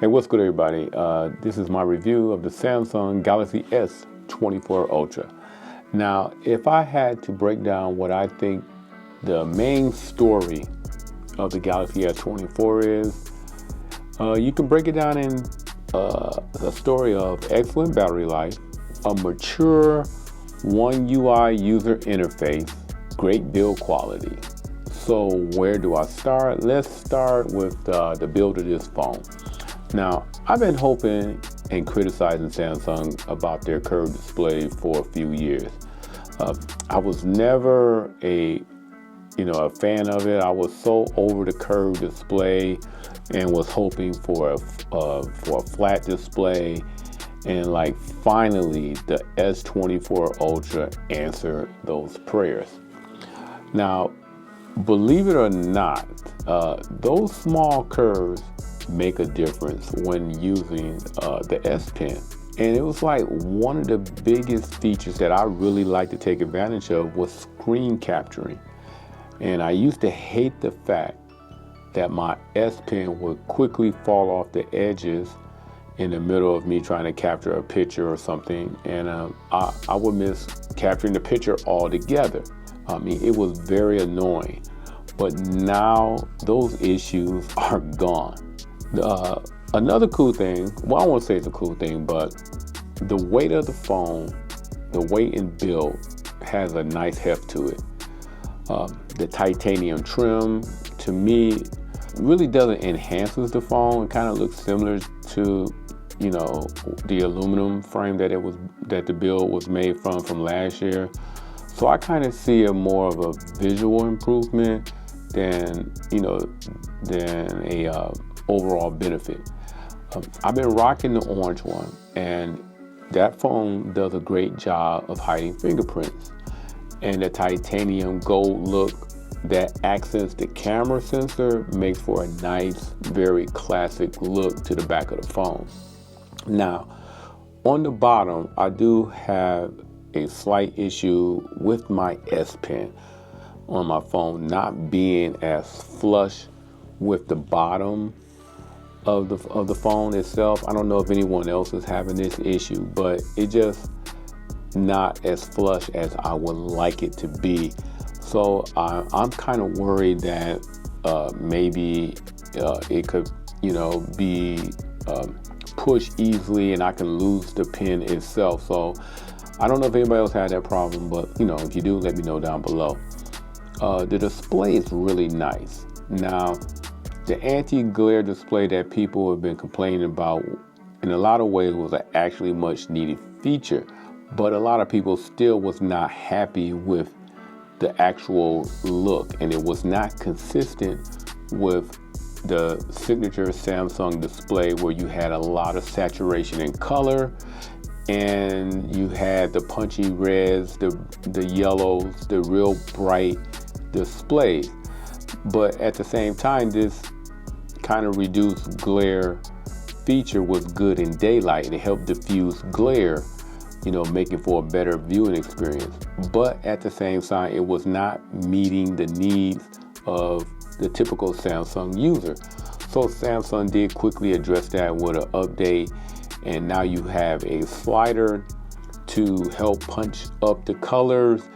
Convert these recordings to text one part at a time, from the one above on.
Hey, what's good, everybody? This is my review of the Samsung Galaxy S24 Ultra. Now, if I had to break down what I think the main story of the Galaxy S24 is, you can break it down in a story of excellent battery life, a mature One UI user interface, great build quality. So where do I start? Let's start with the build of this phone. Now, I've been hoping and criticizing Samsung about their curved display for a few years. I was never a fan of it. I was so over the curved display and was hoping for a flat display. And like finally, the S24 Ultra answered those prayers. Now, believe it or not, those small curves make a difference when using the S Pen. And it was like one of the biggest features that I really like to take advantage of was screen capturing. And I used to hate the fact that my S Pen would quickly fall off the edges in the middle of me trying to capture a picture or something, and I would miss capturing the picture altogether. I mean, it was very annoying. But now those issues are gone. Another cool thing, well, I won't say it's a cool thing, but the weight of the phone, the weight and build has a nice heft to it. The titanium trim, to me, really doesn't enhance the phone. It kind of looks similar to, the aluminum frame that the build was made from last year. So I kind of see a more of a visual improvement than a overall benefit. I've been rocking the orange one, and that phone does a great job of hiding fingerprints. And the titanium gold look that accents the camera sensor makes for a nice, very classic look to the back of the phone. Now, on the bottom, I do have a slight issue with my S Pen on my phone not being as flush with the bottom of the phone itself. I don't know if anyone else is having this issue, but it just not as flush as I would like it to be. So I'm kind of worried that maybe it could be pushed easily and I can lose the pen itself. So I don't know if anybody else had that problem, but if you do, let me know down below. The display is really nice. Now, the anti-glare display that people have been complaining about in a lot of ways was an actually much needed feature, but a lot of people still was not happy with the actual look, and it was not consistent with the signature Samsung display where you had a lot of saturation in color and you had the punchy reds, the yellows, the real bright displays. But at the same time, this kind of reduced glare feature was good in daylight, and it helped diffuse glare, making for a better viewing experience. But at the same time, it was not meeting the needs of the typical Samsung user. So Samsung did quickly address that with an update, and now you have a slider to help punch up the colors,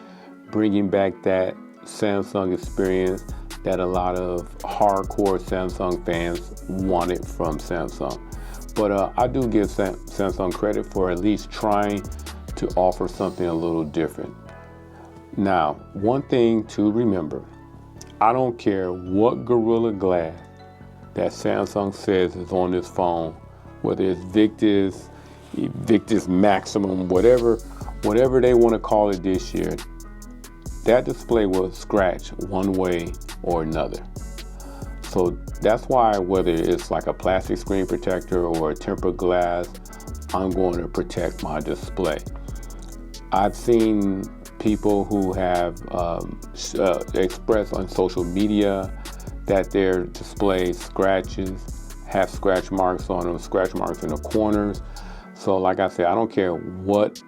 bringing back that Samsung experience that a lot of hardcore Samsung fans wanted from Samsung. But I do give Samsung credit for at least trying to offer something a little different. Now, one thing to remember, I don't care what Gorilla Glass that Samsung says is on this phone, whether it's Victus Maximum, whatever they want to call it this year, that display will scratch one way or another. So that's why, whether it's like a plastic screen protector or a tempered glass, I'm going to protect my display. I've seen people who have expressed on social media that their display have scratch marks on them, scratch marks in the corners. So like I said, I don't care what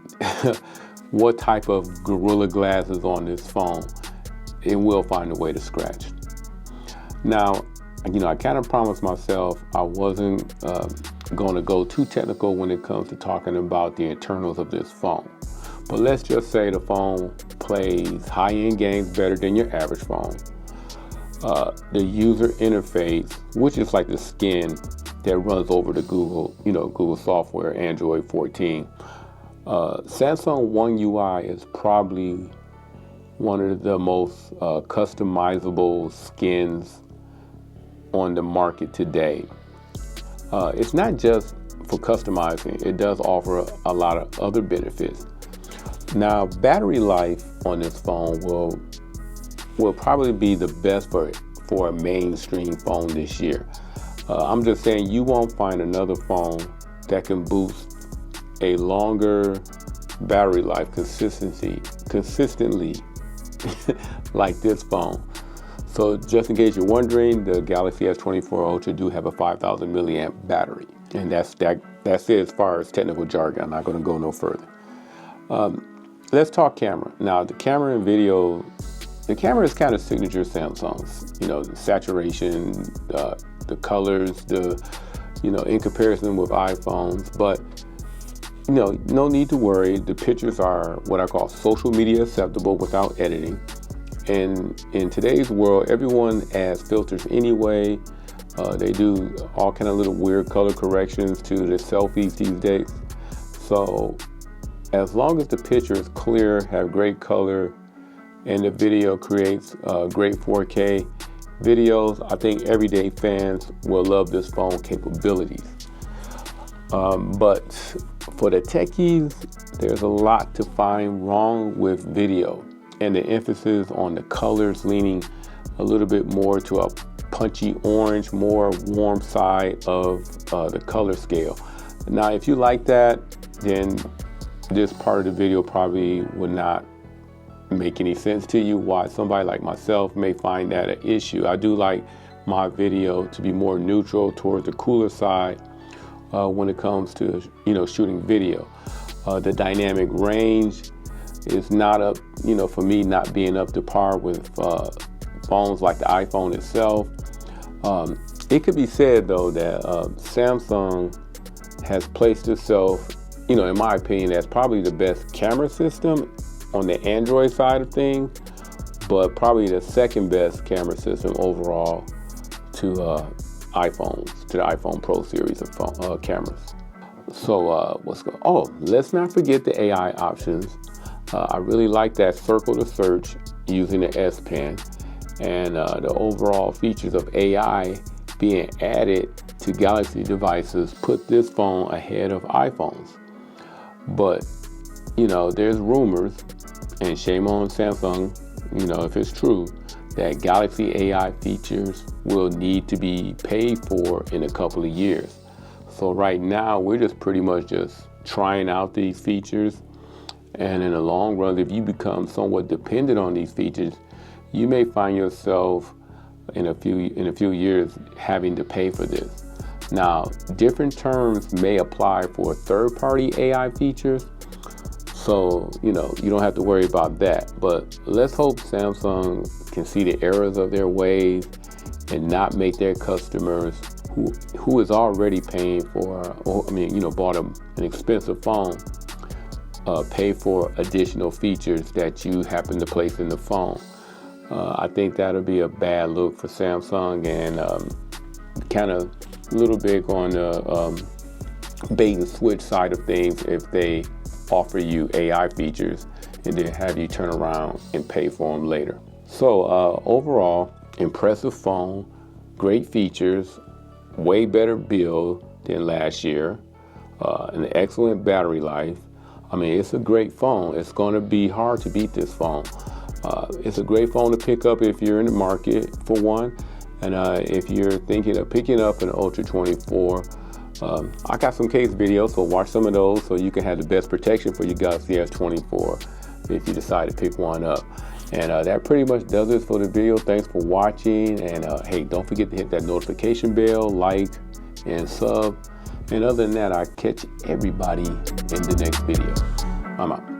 what type of Gorilla Glass is on this phone, it will find a way to scratch. Now, I kind of promised myself I wasn't going to go too technical when it comes to talking about the internals of this phone. But let's just say the phone plays high-end games better than your average phone. The user interface, which is like the skin that runs over the Google software, Android 14. Samsung One UI is probably one of the most customizable skins on the market today. It's not just for customizing, it does offer a lot of other benefits. Now, battery life on this phone will probably be the best for a mainstream phone this year. I'm just saying you won't find another phone that can boost a longer battery life consistently like this phone. So just in case you're wondering, the Galaxy S24 Ultra do have a 5,000 milliamp battery, and that's it as far as technical jargon. I'm not going to go no further. Let's talk camera. Now, the camera and video, the camera is kind of signature Samsung's. The saturation, the colors, in comparison with iPhones. But no need to worry. The pictures are what I call social media acceptable without editing. And in today's world, everyone adds filters anyway. They do all kind of little weird color corrections to the selfies these days. So as long as the picture is clear, have great color, and the video creates great 4K videos, I think everyday fans will love this phone capabilities. But for the techies, there's a lot to find wrong with video, and the emphasis on the colors leaning a little bit more to a punchy orange, more warm side of the color scale. Now, if you like that, then this part of the video probably would not make any sense to you. Why somebody like myself may find that an issue. I do like my video to be more neutral towards the cooler side when it comes to shooting video. The dynamic range is not up, for me, not being up to par with phones like the iPhone itself. It could be said though that Samsung has placed itself, in my opinion, as probably the best camera system on the Android side of things, but probably the second best camera system overall to iPhones, to the iPhone Pro series of cameras. So let's not forget the AI options. I really like that circle to search using the S Pen, and the overall features of AI being added to Galaxy devices put this phone ahead of iPhones. But there's rumors, and shame on Samsung, if it's true, that Galaxy AI features will need to be paid for in a couple of years. So right now, we're just pretty much just trying out these features. And in the long run, if you become somewhat dependent on these features, you may find yourself in a few years having to pay for this. Now, different terms may apply for third-party AI features, so you don't have to worry about that. But let's hope Samsung can see the errors of their ways and not make their customers who is already paying for, bought an expensive phone, pay for additional features that you happen to place in the phone. I think that'll be a bad look for Samsung, and kind of a little big on the bait and switch side of things if they offer you AI features and then have you turn around and pay for them later. So overall, impressive phone, great features, way better build than last year, an excellent battery life. It's a great phone. It's going to be hard to beat this phone. It's a great phone to pick up if you're in the market for one. And if you're thinking of picking up an Ultra 24, I got some case videos, so watch some of those so you can have the best protection for your Galaxy S24 if you decide to pick one up. And that pretty much does it for the video. Thanks for watching. And hey, don't forget to hit that notification bell, like, and sub. And other than that, I'll catch everybody in the next video. I'm out.